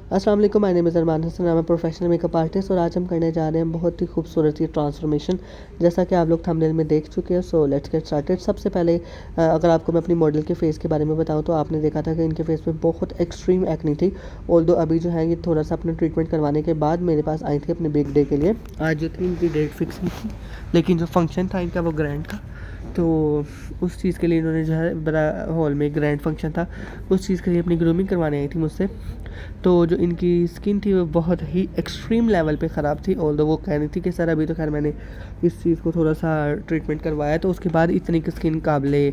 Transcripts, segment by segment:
अस्सलाम वालेकुम, my name is अरमान हसन, मैं प्रोफेशनल मेकअप आर्टिस्ट और आज हम करने जा रहे हैं बहुत ही खूबसूरत ये ट्रांसफॉर्मेशन। जैसा कि आप लोग थंबनेल में देख चुके हैं। So let's get started. सबसे पहले अगर आपको मैं अपनी मॉडल के फेस के बारे में बताऊं तो आपने देखा था कि इनके फेस पे बहुत एक्सट्रीम एक्नी थी। ऑल्दो अभी जो है ये थोड़ा सा अपना ट्रीटमेंट करवाने के बाद मेरे पास आई थी अपने बिग डे के लिए। आज जो थी इनकी डेट फिक्स नहीं थी, लेकिन जो फंक्शन था इनका वो ग्रैंड था, तो उस चीज़ के लिए इन्होंने जो है बड़ा हॉल में ग्रैंड फंक्शन था, उस चीज़ के लिए अपनी ग्रूमिंग करवाने आई थी मुझसे। तो जो इनकी स्किन थी वो बहुत ही एक्सट्रीम लेवल पे ख़राब थी। ऑल्दो वो कह रही थी कि सर अभी तो खैर मैंने इस चीज़ को थोड़ा सा ट्रीटमेंट करवाया, तो उसके बाद इतनी की स्किन काबिले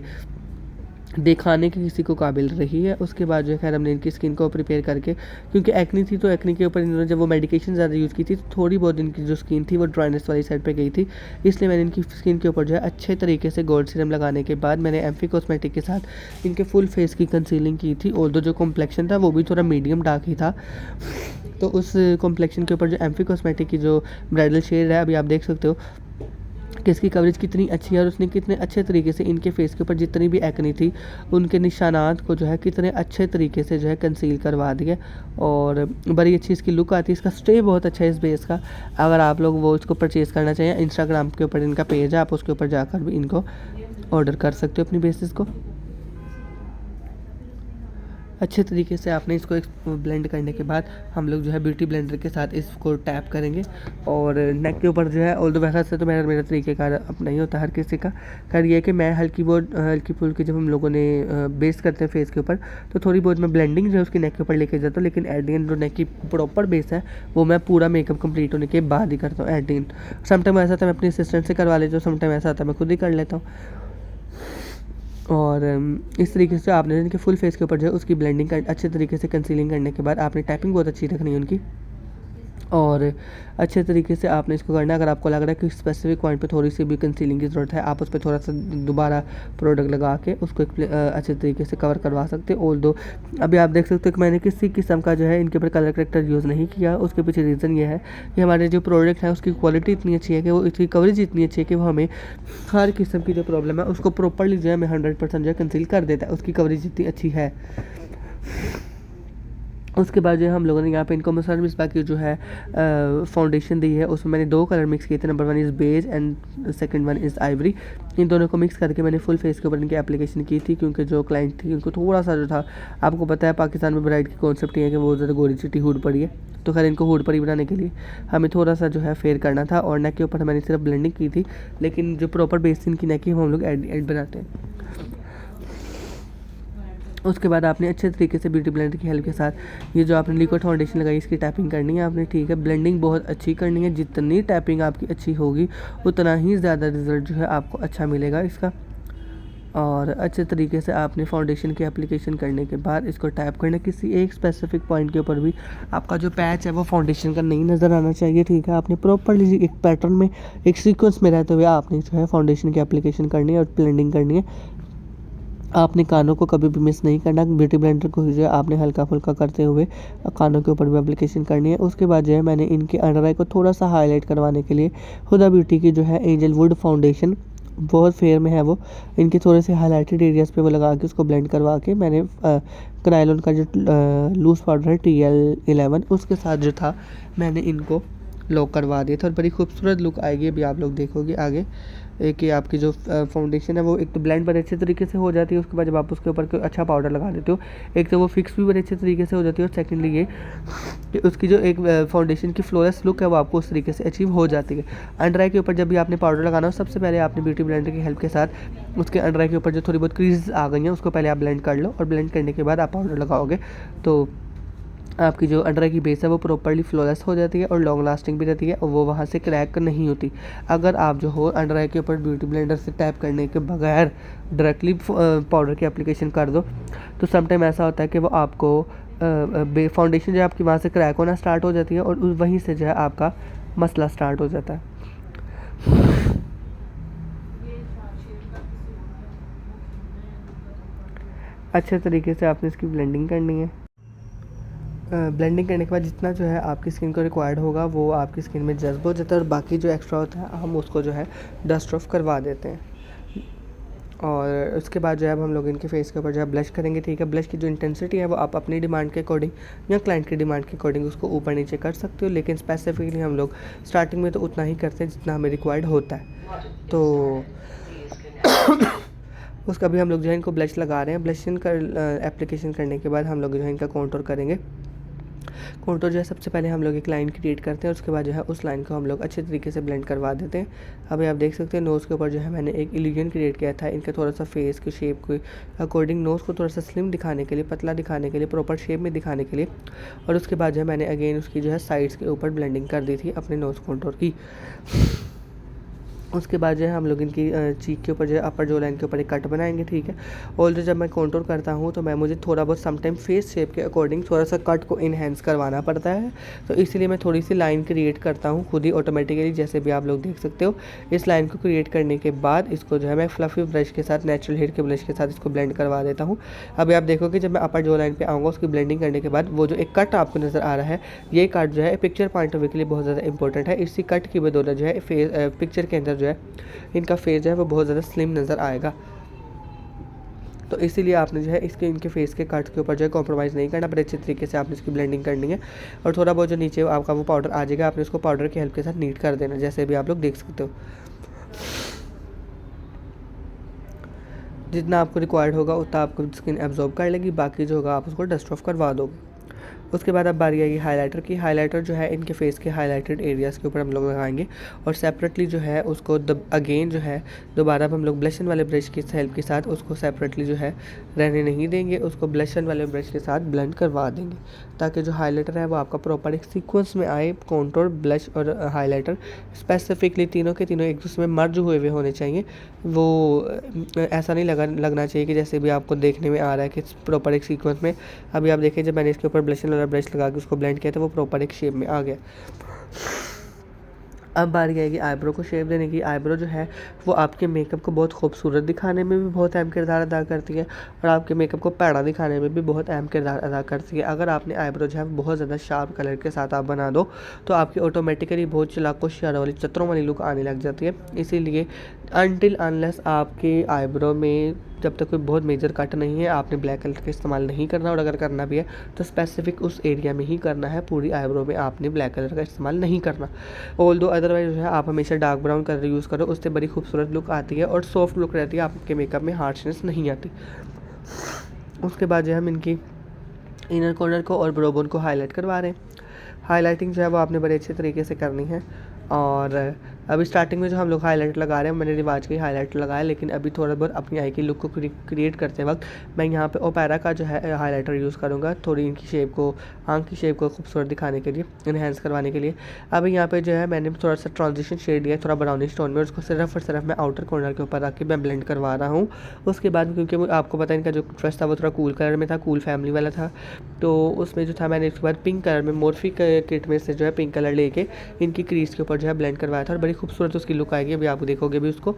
दिखाने की किसी को काबिल रही है। उसके बाद जो है खैर हमने इनकी स्किन को प्रिपेयर करके, क्योंकि एक्नी थी तो एक्नी के ऊपर इन्होंने जब वो मेडिकेशन ज़्यादा यूज़ की थी तो थोड़ी बहुत इनकी जो स्किन थी वो ड्राइनेस वाली साइड पे गई थी। इसलिए मैंने इनकी स्किन के ऊपर जो है अच्छे तरीके से गोल्ड सीरम लगाने के बाद मैंने एम्फी कॉस्मेटिक के साथ इनके फुल फेस की कंसीलिंग की थी। ऑल्दो जो कॉम्प्लेक्शन था वो भी थोड़ा मीडियम डार्क ही था, तो उस कॉम्प्लेक्शन के ऊपर जो एम्फी कॉस्मेटिक की जो ब्राइडल शेड है अभी आप देख सकते हो कि इसकी कवरेज कितनी अच्छी है और उसने कितने अच्छे तरीके से इनके फेस के ऊपर जितनी भी एक्नी थी उनके निशानात को जो है कितने अच्छे तरीके से जो है कंसील करवा दिया और बड़ी अच्छी इसकी लुक आती है। इसका स्टे बहुत अच्छा है इस बेस का। अगर आप लोग वो इसको परचेज़ करना चाहिए, इंस्टाग्राम के ऊपर इनका पेज है, आप उसके ऊपर जाकर भी इनको ऑर्डर कर सकते हो अपनी बेसिस को। अच्छे तरीके से आपने इसको ब्लेंड करने के बाद हम लोग जो है ब्यूटी ब्लेंडर के साथ इसको टैप करेंगे और नेक के ऊपर जो है ऑल्दो वैसा से तो मेरा तरीक़ेकार अपना ही होता है हर किसी का। खैर ये है कि मैं हल्की फुल्की जब हम लोगों ने बेस करते हैं फेस के ऊपर तो थोड़ी बहुत मैं ब्लेंडिंग जो है उसकी नेक के ऊपर लेके जाता हूँ, लेकिन एट द एंड जो नेक की प्रॉपर बेस है वो मैं पूरा मेकअप कंप्लीट होने के बाद ही करता हूँ। एट द एंड समटाइम ऐसा था मैं अपनी असिस्टेंट से करवा लेता हूँ, समटाइम ऐसा आता मैं खुद ही कर लेता हूँ। और इस तरीके से आपने इनके फुल फेस के ऊपर जो है उसकी ब्लेंडिंग कर अच्छे तरीके से कंसीलिंग करने के बाद आपने टैपिंग बहुत अच्छी रखनी है उनकी और अच्छे तरीके से आपने इसको करना है। अगर आपको लग रहा है कि स्पेसिफिक पॉइंट पे थोड़ी सी भी कंसीलिंग की ज़रूरत है, आप उस पर थोड़ा सा दोबारा प्रोडक्ट लगा के उसको अच्छे तरीके से कवर करवा सकते हो। ऑल्दो अभी आप देख सकते हो कि मैंने किसी किस्म का जो है इनके ऊपर कलर करेक्टर यूज़ नहीं किया। उसके पीछे रीज़न ये है कि हमारे जो प्रोडक्ट है उसकी क्वालिटी इतनी अच्छी है कि वो इसकी कवरेज इतनी अच्छी है कि वो हमें हर किस्म की जो प्रॉब्लम है उसको प्रॉपरली जो है हमें 100% जो है कंसील कर देता है, उसकी कवरेज इतनी अच्छी है। उसके बाद जो है हम लोगों ने यहाँ पे इनको मसाज मिसबा की जो है फाउंडेशन दी है, उसमें मैंने 2 कलर मिक्स किए थे। Number 1 is beige and second 1 is ivory. इन दोनों को मिक्स करके मैंने फुल फेस के ऊपर इनकी एप्लीकेशन की थी, क्योंकि जो क्लाइंट थी उनको थोड़ा सा जो था, आपको पता है पाकिस्तान में ब्राइड की कॉन्सेप्ट ये है कि बहुत ज़्यादा गोरी चिट्टी हुड पड़ी है, तो खैर इनको हुड परी बनाने के लिए हमें थोड़ा सा जो है फेयर करना था और नेक के ऊपर मैंने सिर्फ ब्लेंडिंग की थी, लेकिन जो प्रॉपर बेस इनकी नेक की हम लोग एड बनाते हैं। उसके बाद आपने अच्छे तरीके से ब्यूटी ब्लेंडर की हेल्प के साथ ये जो आपने लिक्विड फाउंडेशन लगाई इसकी टैपिंग करनी है आपने, ठीक है। ब्लेंडिंग बहुत अच्छी करनी है, जितनी टैपिंग आपकी अच्छी होगी उतना ही ज़्यादा रिजल्ट जो है आपको अच्छा मिलेगा इसका। और अच्छे तरीके से आपने फाउंडेशन की एप्लीकेशन करने के बाद इसको टैप करना, किसी एक स्पेसिफिक पॉइंट के ऊपर भी आपका जो पैच है वो फाउंडेशन का नहीं नज़र आना चाहिए, ठीक है। आपने प्रॉपरली एक पैटर्न में एक सीक्वेंस में रहते हुए आपने जो है फाउंडेशन की एप्लीकेशन करनी है और ब्लेंडिंग करनी है। आपने कानों को कभी भी मिस नहीं करना, ब्यूटी ब्लेंडर को जो है आपने हल्का फुल्का करते हुए कानों के ऊपर भी एप्लीकेशन करनी है। उसके बाद जो है मैंने इनके अंडर आई को थोड़ा सा हाईलाइट करवाने के लिए हुदा ब्यूटी की जो है एंजल वुड फाउंडेशन, बहुत फेयर में है वो, इनके थोड़े से हाईलाइटेड एरियाज़ पे वो लगा के उसको ब्लेंड करवा के मैंने क्रायोलन का जो लूज़ पाउडर है TL11 उसके साथ जो था मैंने इनको लॉक करवा दिया था और बड़ी खूबसूरत लुक आएगी। अभी आप लोग देखोगे आगे कि आपकी जो फाउंडेशन है वो एक तो ब्लेंड बड़े अच्छे तरीके से हो जाती है, उसके बाद जब आप उसके ऊपर कोई अच्छा पाउडर लगा देते हो एक तो वो फिक्स भी बड़े अच्छे तरीके से हो जाती है, और सेकेंडली ये कि उसकी जो एक फाउंडेशन की फ्लोलेस लुक है वो आपको उस तरीके से अचीव हो जाती है। अंडर आई के ऊपर जब भी आपने पाउडर लगाना हो सबसे पहले आपने ब्यूटी ब्लेंडर की हेल्प के साथ उसके अंडर आई के ऊपर जो थोड़ी बहुत क्रीज आ गई हैं उसको पहले आप ब्लेंड कर लो, और ब्लेंड करने के बाद आप पाउडर लगाओगे तो आपकी जो अंडर आई की बेस है वो प्रॉपर्ली फ्लॉलेस हो जाती है और लॉन्ग लास्टिंग भी रहती है और वो वहाँ से क्रैक नहीं होती। अगर आप जो हो अंडर आई के ऊपर ब्यूटी ब्लेंडर से टैप करने के बगैर डायरेक्टली पाउडर की एप्लीकेशन कर दो तो समटाइम ऐसा होता है कि वो आपको फाउंडेशन जो है आपकी वहाँ से क्रैक होना स्टार्ट हो जाती है और वहीं से जो है आपका मसला स्टार्ट हो जाता है। अच्छे तरीके से आपने इसकी ब्लेंडिंग करनी है। ब्लेंडिंग करने के बाद जितना जो है आपकी स्किन को रिक्वायर्ड होगा वो आपकी स्किन में जज्ब हो जाता है और बाकी जो एक्स्ट्रा होता है हम उसको जो है डस्ट ऑफ करवा देते हैं। और उसके बाद जो है अब हम लोग इनके फेस के ऊपर जो है ब्लश करेंगे, ठीक है। ब्लश की जो इंटेंसिटी है वो आप अपनी डिमांड के अकॉर्डिंग या क्लाइंट की डिमांड के अकॉर्डिंग उसको ऊपर नीचे कर सकते हो, लेकिन स्पेसिफिकली हम लोग स्टार्टिंग में तो उतना ही करते हैं जितना हमें रिक्वायर्ड होता है। तो उसका भी हम लोग जो है इनको ब्लश लगा रहे हैं। ब्लशिंग कर एप्लीकेशन करने के बाद हम लोग जो है इनका कॉन्टूर करेंगे। कॉन्टूर जो है सबसे पहले हम लोग एक लाइन क्रिएट करते हैं, उसके बाद जो है उस लाइन को हम लोग अच्छे तरीके से ब्लेंड करवा देते हैं। अभी आप देख सकते हैं नोज़ के ऊपर जो है मैंने एक इल्यूजन क्रिएट किया था इनका थोड़ा सा फेस की शेप के अकॉर्डिंग, नोज़ को थोड़ा सा स्लिम दिखाने के लिए, पतला दिखाने के लिए, प्रॉपर शेप में दिखाने के लिए। और उसके बाद जो है मैंने अगेन उसकी जो है साइड्स के ऊपर ब्लेंडिंग कर दी थी अपने नोज़ कॉन्टूर की। उसके बाद जो है हम लोग इनकी चीक के ऊपर जो है अपर जो लाइन के ऊपर एक कट बनाएंगे, ठीक है। और जो जब मैं कॉन्टूर करता हूँ तो मैं मुझे थोड़ा बहुत समटाइम फेस शेप के अकॉर्डिंग थोड़ा सा कट को इन्हेंस करवाना पड़ता है, तो इसीलिए मैं थोड़ी सी लाइन क्रिएट करता हूँ खुद ही ऑटोमेटिकली, जैसे भी आप लोग देख सकते हो। इस लाइन को क्रिएट करने के बाद इसको जो है मैं फ्लफी ब्रश के साथ, नेचुरल हेयर के ब्रश के साथ इसको ब्लेंड करवा देता हूँ। अभी आप देखोगे जब मैं अपर जो लाइन पर आऊँगा उसकी ब्लेंडिंग करने के बाद वो जो एक कट आपको नज़र आ रहा है, ये कट जो है पिक्चर पॉइंट ऑफ व्यू के लिए बहुत ज़्यादा इंपॉर्टेंट है। इसी कट की बदौलत जो है पिक्चर के अंदर जो है इनका फेस जो है वो बहुत ज़्यादा स्लिम नज़र आएगा। तो इसीलिए आपने जो है इनके फेस के कट के ऊपर जो है कॉम्प्रोमाइज़ नहीं करना, बड़े अच्छे तरीके से आपने इसकी ब्लेंडिंग करनी है। और थोड़ा बहुत जो नीचे आपका वो पाउडर आ जाएगा, आपने उसको पाउडर की हेल्प के साथ नीट कर देना, जैसे भी आप लोग देख सकते हो। जितना आपको रिक्वायर्ड होगा उतना आपको स्किन एब्जॉर्ब कर लेगी, बाकी जो होगा आप उसको डस्ट ऑफ करवा दोगे। उसके बाद अब बारी आएगी हाइलाइटर की। हाइलाइटर जो है इनके फेस के हाइलाइटेड एरियाज़ के ऊपर हम लोग लगाएंगे और सेपरेटली जो है उसको अगेन जो है दोबारा हम लोग ब्लशन वाले ब्रश की हेल्प के साथ उसको सेपरेटली जो है रहने नहीं देंगे, उसको ब्लशन वाले ब्रश के साथ ब्लेंड करवा देंगे, ताकि जो हाइलाइटर है वो आपका प्रॉपर एक सीक्वेंस में आए। कॉन्टूर, ब्लश और हाइलाइटर स्पेसिफिकली तीनों के तीनों एक दूसरे में मर्ज हुए होने चाहिए। वो ऐसा नहीं लगना चाहिए कि जैसे भी आपको देखने में आ रहा है कि प्रॉपर एक सीक्वेंस में। अभी आप देखें जब मैंने इसके ऊपर ब्लशन वाला ब्रश लगा के उसको ब्लेंड किया था वो प्रॉपर एक शेप में आ गया। अब बारी आएगी आईब्रो को शेप देने की। आईब्रो जो है वो आपके मेकअप को बहुत खूबसूरत दिखाने में भी बहुत अहम किरदार अदा करती है और आपके मेकअप को पैड़ा दिखाने में भी बहुत अहम किरदार अदा करती है। अगर आपने आईब्रो जो है बहुत ज़्यादा शार्प कलर के साथ आप बना दो तो आपकी ऑटोमेटिकली बहुत चालाक होशियार वाली चतरों वाली लुक आने लग जाती है। इसीलिए अनटिल अनलेस आपके आईब्रो में जब तक कोई बहुत मेजर कट नहीं है आपने ब्लैक कलर का इस्तेमाल नहीं करना, और अगर करना भी है तो स्पेसिफिक उस एरिया में ही करना है, पूरी आईब्रो में आपने ब्लैक कलर का इस्तेमाल नहीं करना। ऑल्दो अदरवाइज जो है आप हमेशा डार्क ब्राउन कलर यूज़ करो, उससे बड़ी खूबसूरत लुक आती है और सॉफ्ट लुक रहती है, आपके मेकअप में हार्शनेस नहीं आती। उसके बाद जो है हम इनकी इनर कॉर्नर को और ब्रो बोन को हाईलाइट करवा रहे हैं। हाईलाइटिंग जो है वो आपने बड़े अच्छे तरीके से करनी है। और अभी स्टार्टिंग में जो हम लोग हाईलाइट लगा रहे हैं, मैंने रिवाज का ही हाईलाइट लगाया, लेकिन अभी थोड़ा बहुत अपनी आई की लुक को क्रिएट करते वक्त मैं यहाँ पे ओपेरा का जो है हाईलाइटर यूज़ करूँगा, थोड़ी इनकी शेप को, आँख की शेप को खूबसूरत दिखाने के लिए, इन्हेंस करवाने के लिए। अभी यहाँ पे जो है मैंने थोड़ा सा ट्रांजिशन शेड दिया थोड़ा ब्राउनिश टोन में, उसको सिर्फ और सिर्फ मैं आउटर कॉर्नर के ऊपर रख के मैं ब्लेंड करवा रहा हूँ। उसके बाद क्योंकि आपको पता है इनका जो ड्रेस था वो थोड़ा कूल कलर में था, कूल फैमिली वाला था, तो उसमें जो था मैंने इसके बाद पिंक कलर में मोर्फी किट में से जो है पिंक कलर लेके इनकी क्रीज के ऊपर जो है ब्लेंड करवाया था और बड़ी खूबसूरत उसकी लुक आएगी। अभी आप देखोगे भी उसको,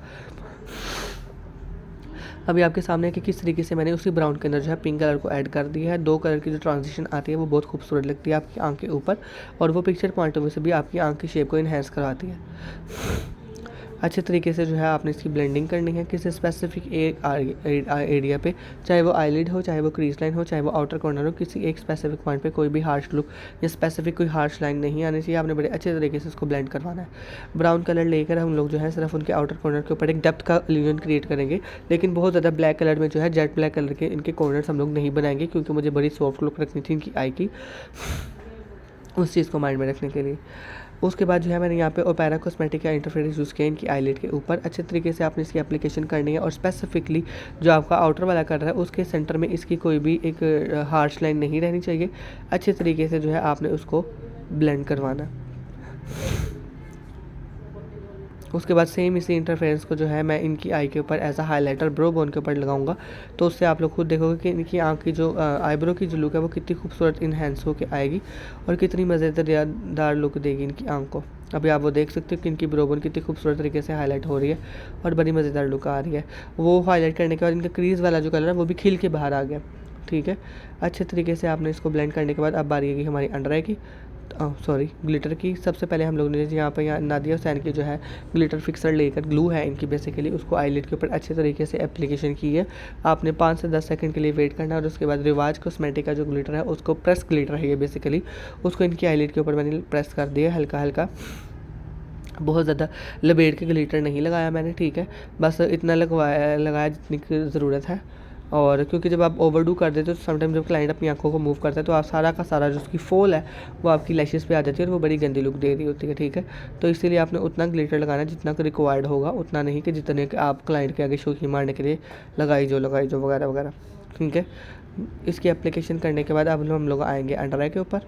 अभी आपके सामने कि किस तरीके से मैंने उसी ब्राउन के अंदर जो है पिंक कलर को ऐड कर दिया है। दो कलर की जो ट्रांजिशन आती है वो बहुत खूबसूरत लगती है आपकी आंख के ऊपर, और वो पिक्चर पॉइंट ऑफ व्यू से भी आपकी आंख की शेप को इन्हेंस करवाती है। अच्छे तरीके से जो है आपने इसकी ब्लेंडिंग करनी है किसी स्पेसिफिक एक एरिया पे, चाहे वो आईलिड हो, चाहे वो क्रीज लाइन हो, चाहे वो आउटर कॉर्नर हो, किसी एक स्पेसिफिक पॉइंट पे कोई भी हार्श लुक या स्पेसिफिक कोई हार्श लाइन नहीं आनी चाहिए। आपने बड़े अच्छे तरीके से इसको ब्लेंड करवाना है। ब्राउन कलर लेकर हम लोग जो है सिर्फ उनके आउटर कॉर्नर के ऊपर एक डेप्थ का इल्यूजन क्रिएट करेंगे, लेकिन बहुत ज़्यादा ब्लैक कलर में जो है जेट ब्लैक कलर के इनके कॉर्नर्स हम लोग नहीं बनाएंगे, क्योंकि मुझे बड़ी सॉफ्ट लुक रखनी थी इनकी आई की, उस चीज़ को माइंड में रखने के लिए। उसके बाद जो है मैंने यहाँ पे ओपेरा कॉस्मेटिक का इंटरफेरेंस यूज़ किया इनकी आईलिड के ऊपर। अच्छे तरीके से आपने इसकी एप्लीकेशन करनी है और स्पेसिफिकली जो आपका आउटर वाला कर रहा है उसके सेंटर में इसकी कोई भी एक हार्श लाइन नहीं रहनी चाहिए। अच्छे तरीके से जो है आपने उसको ब्लेंड करवाना। उसके बाद सेम इसी इंटरफेरेंस को जो है मैं इनकी आई के ऊपर as a highlighter brow bone के ऊपर लगाऊंगा, तो उससे आप लोग खुद देखोगे कि इनकी आँख की जो आईब्रो की जो लुक है वो कितनी खूबसूरत इन्हेंस होकर आएगी और कितनी मज़ेदार लुक देगी इनकी आँख को। अभी आप वो देख सकते हो कि इनकी ब्रो बोन कितनी खूबसूरत तरीके से हाईलाइट हो रही है और बड़ी मज़ेदार लुक आ रही है। वो हाईलाइट करने के बाद इनका क्रीज़ वाला जो कलर है वो भी खिल के बाहर आ गया। ठीक है, अच्छे तरीके से आपने इसको ब्लेंड करने के बाद अब बारी आएगी हमारी अंडर आई की। सॉरी ग्लिटर की। सबसे पहले हम लोग ने यहाँ पर नादिया हुसैन की जो है ग्लिटर फिक्सर लेकर, ग्लू है इनकी बेसिकली, उसको आईलिड के ऊपर अच्छे तरीके से एप्लीकेशन की है। आपने 5 से 10 सेकंड के लिए वेट करना है और उसके बाद रिवाज कॉस्मेटिक का जो ग्लिटर है उसको, प्रेस ग्लिटर है ये बेसिकली, उसको इनकी आईलिड के ऊपर मैंने प्रेस कर दिया हल्का हल्का, बहुत ज़्यादा लपेट के ग्लिटर नहीं लगाया मैंने, ठीक है, बस इतना लगाया जितनी की ज़रूरत है। और क्योंकि जब आप ओवरडू कर देते हो तो समटाइम जब क्लाइंट अपनी आंखों को मूव करता है तो आप सारा का सारा जो उसकी फॉल है वो आपकी लैशेस पे आ जाती है और वो बड़ी गंदी लुक दे रही होती है, ठीक है। तो इसीलिए आपने उतना ग्लिटर लगाना है जितना रिक्वायर्ड होगा, उतना नहीं कि जितने आप क्लाइंट के आगे शोखी मारने के लिए लगाई जो वगैरह वगैरह, ठीक है। इसकी एप्लीकेशन करने के बाद अब हम लोग आएंगे अंडर आई के ऊपर।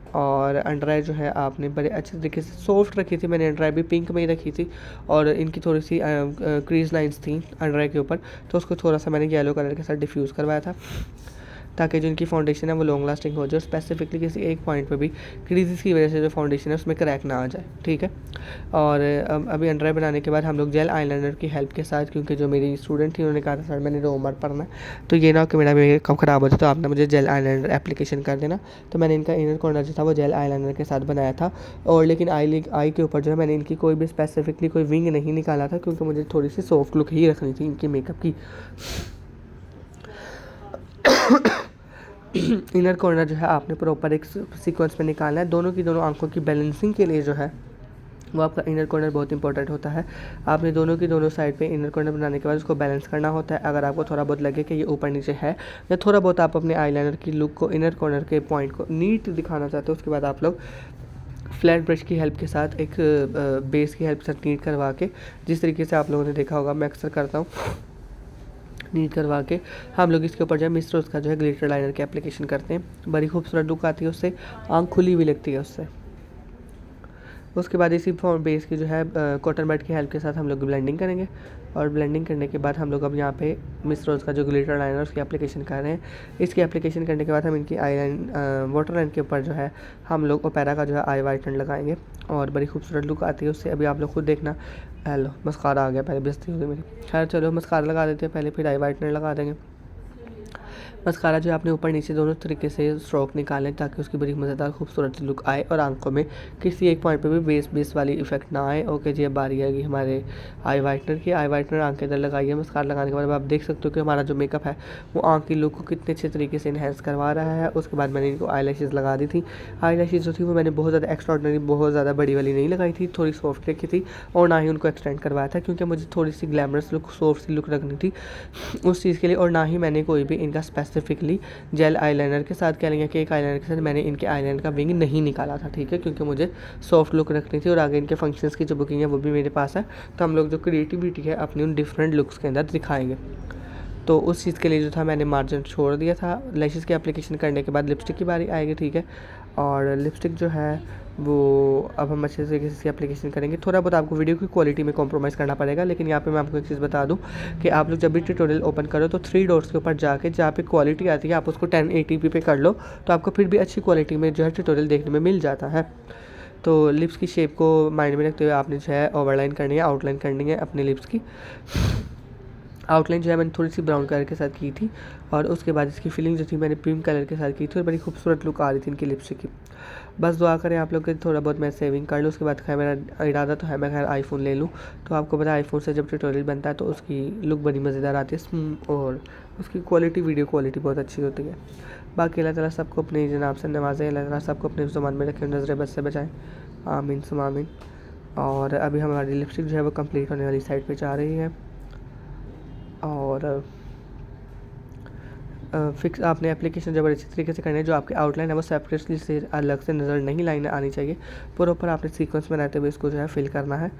और अंडर आई जो है आपने बड़े अच्छे तरीके से सॉफ्ट रखी थी, मैंने अंडर आई भी पिंक में ही रखी थी और इनकी थोड़ी सी क्रीज लाइंस थी अंडर आई के ऊपर, तो उसको थोड़ा सा मैंने येलो कलर के साथ डिफ्यूज़ करवाया था ताकि जो इनकी फाउंडेशन है वो लॉन्ग लास्टिंग हो जाए और स्पेसिफिकली किसी एक पॉइंट पे भी क्रीजेस की वजह से जो फाउंडेशन है उसमें क्रैक ना आ जाए, ठीक है। और अभी अंडर आई बनाने के बाद हम लोग जेल आईलाइनर की हेल्प के साथ, क्योंकि जो मेरी स्टूडेंट थी उन्होंने कहा था सर मैंने रोमर पढ़ना है तो ये ना कि मेरा मेकअप ख़राब हो जाए तो आपने मुझे जेल आईलाइनर एप्लीकेशन कर देना, तो मैंने इनका इनर कॉर्नर जो था वो जेल आईलाइनर के साथ बनाया था। और लेकिन आई के ऊपर जो है मैंने इनकी कोई भी स्पेसिफिकली कोई विंग नहीं निकाला था क्योंकि मुझे थोड़ी सी सॉफ्ट लुक ही रखनी थी इनकी मेकअप की। इनर कॉर्नर जो है आपने प्रॉपर एक सीक्वेंस में निकालना है, दोनों की दोनों आंखों की बैलेंसिंग के लिए जो है वो आपका इनर कॉर्नर बहुत इंपॉर्टेंट होता है। आपने दोनों की दोनों साइड पे इनर कॉर्नर बनाने के बाद उसको बैलेंस करना होता है। अगर आपको थोड़ा बहुत लगे कि ये ऊपर नीचे है या थोड़ा बहुत आप अपने आईलाइनर की लुक को, इनर कॉर्नर के पॉइंट को नीट दिखाना चाहते हो, उसके बाद आप लोग फ्लैट ब्रश की हेल्प के साथ एक बेस की हेल्प से नीट करवा के, जिस तरीके से आप लोगों ने देखा होगा मैं अक्सर करता हूँ, नीट करवा के हम लोग इसके ऊपर जो है मिस्टर उसका जो है ग्लिटर लाइनर की एप्लीकेशन करते हैं। बड़ी खूबसूरत लुक आती है उससे, आँख खुली भी लगती है उससे। उसके बाद इसी बेस की जो है कॉटन बड की हेल्प के साथ हम लोग ब्लेंडिंग करेंगे और ब्लेंडिंग करने के बाद हम लोग अब यहाँ पे मिस्टर रोज़ का जो ग्लिटर लाइनर उसकी एप्लीकेशन कर रहे हैं। इसकी एप्लीकेशन करने के बाद हम इनकी आई लाइन वाटर लाइन के ऊपर जो है हम लोग ओपेरा का जो है आई वाइटनर लगाएंगे और बड़ी खूबसूरत लुक आती है उससे। अभी आप लोग खुद देखना। हेलो, मस्कारा आ गया, पहले बेइज्जती हो गई मेरी। खैर चलो मस्कारा लगा देते हैं पहले, फिर आई वाइटनर लगा देंगे। मस्कारा जो है आपने ऊपर नीचे दोनों तरीके से स्ट्रोक निकालें ताकि उसकी बड़ी मज़ेदार खूबसूरत लुक आए और आंखों में किसी एक पॉइंट पे भी बेस वाली इफेक्ट ना आए। ओके जी, अब बारी आएगी हमारे आई वाइटनर की। आई वाइटनर आंख के अंदर लगाइए। मस्कारा लगाने के बाद आप देख सकते हो कि हमारा जो मेकअप है वो आँख की लुक को कितने अच्छे तरीके से इन्हेंस करवा रहा है। उसके बाद मैंने इनको आई लैशेज़ लगा दी थी। आई लैशेज़ जो थी वो मैंने बहुत ज़्यादा एक्स्ट्राऑर्डिनरी, बहुत ज़्यादा बड़ी वाली नहीं लगाई थी, थोड़ी सॉफ्ट रखी थी और ना ही उनको एक्सटेंड करवाया था क्योंकि मुझे थोड़ी सी glamorous look, soft see look रखनी थी उस चीज़ के लिए। और ना ही मैंने कोई भी इनका स्पेसिफिकली जेल आईलाइनर के साथ कह लेंगे कि एक आईलाइनर के साथ मैंने इनके आईलाइनर का विंग नहीं निकाला था, ठीक है, क्योंकि मुझे सॉफ्ट लुक रखनी थी और आगे इनके फंक्शंस की जो बुकिंग है वो भी मेरे पास है। तो हम लोग जो क्रिएटिविटी है अपनी उन डिफरेंट लुक्स के अंदर दिखाएंगे। तो उस चीज़ के लिए जो था मैंने मार्जिन छोड़ दिया था। लैशेस की एप्लीकेशन करने के बाद लिपस्टिक की बारी आएगी, ठीक है। और लिपस्टिक जो है वो अब हम अच्छे तरीके से इसकी एप्लीकेशन करेंगे। थोड़ा बहुत आपको वीडियो की क्वालिटी में कॉम्प्रोमाइज़ करना पड़ेगा, लेकिन यहाँ पे मैं आपको एक चीज़ बता दूँ कि आप लोग जब भी ट्यूटोरियल ओपन करो तो 3 डॉट्स के ऊपर जाके जहाँ पे क्वालिटी आती है आप उसको 1080p पे कर लो, तो आपको फिर भी अच्छी क्वालिटी में जो है ट्यूटोरियल देखने में मिल जाता है। तो लिप्स की शेप को माइंड में रखते हुए आपने जो है ओवरलाइन करनी है, आउटलाइन करनी है अपने लिप्स की। आउटलाइन जो है मैंने थोड़ी सी ब्राउन कलर के साथ की थी और उसके बाद इसकी फिलिंग जो थी मैंने पिंक कलर के साथ की थी और बड़ी खूबसूरत लुक आ रही थी इनकी लिपस्टिक की। बस दुआ करें आप लोग के थोड़ा बहुत मैं सेविंग कर लूँ। उसके बाद खैर मेरा इरादा तो है मैं खैर आईफोन ले लूँ। तो आपको पता है आईफोन से जब ट्यूटोरियल बनता है तो उसकी लुक बड़ी मज़ेदार आती है और उसकी क्वालिटी, वीडियो क्वालिटी बहुत अच्छी होती है। बाकी अल्लाह ताला सबको अपने जनाब से नवाज़े, अल्लाह ताला सबको अपने ज़ुबान में रखे, नज़र बद से बचाएँ, आमीन सुम आमीन। और अभी हमारी लिपस्टिक जो है वो कंप्लीट होने वाली साइड पे जा रही है और फिक्स आपने एप्लीकेशन जब अच्छी तरीके से करनी है। जो आपकी आउटलाइन है वो सेपरेटली से अलग से नज़र नहीं लाइन आनी चाहिए, प्रॉपर आपने सीक्वेंस में रहते हुए इसको जो है फिल करना है।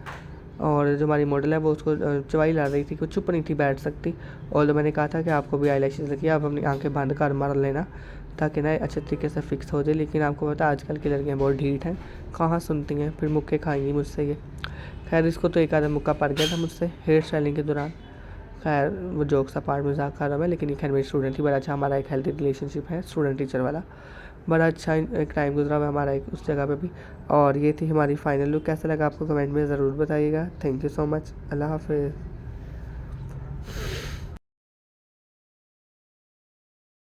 और जो हमारी मॉडल है वो उसको चवाई ला रही थी, कुछ चुप नहीं थी बैठ सकती। और मैंने कहा था कि आपको भी आई लैशेज़ लगी, आप अपनी आंखें बंद कर मार लेना ताकि ना अच्छे तरीके से फिक्स हो जाए। लेकिन आपको पता है आजकल की लड़कियाँ बहुत ढीठ हैं, कहाँ सुनती हैं, फिर मुक्के खाएंगी मुझसे ये। खैर इसको तो एक आधा मुक्का पड़ गया था मुझसे हेयर स्टाइलिंग के दौरान। खैर वो जोक्स अपार्ट मजाक कर रहा है, लेकिन ये खैर मेरी स्टूडेंट थी। बड़ा अच्छा हमारा एक हेल्थी रिलेशनशिप है स्टूडेंट टीचर वाला, बड़ा अच्छा एक टाइम गुजरा हुआ हमारा एक उस जगह पे भी। और ये थी हमारी फाइनल लुक। कैसा लगा आपको कमेंट में ज़रूर बताइएगा। थैंक यू सो मच, अल्लाह हाफिज़।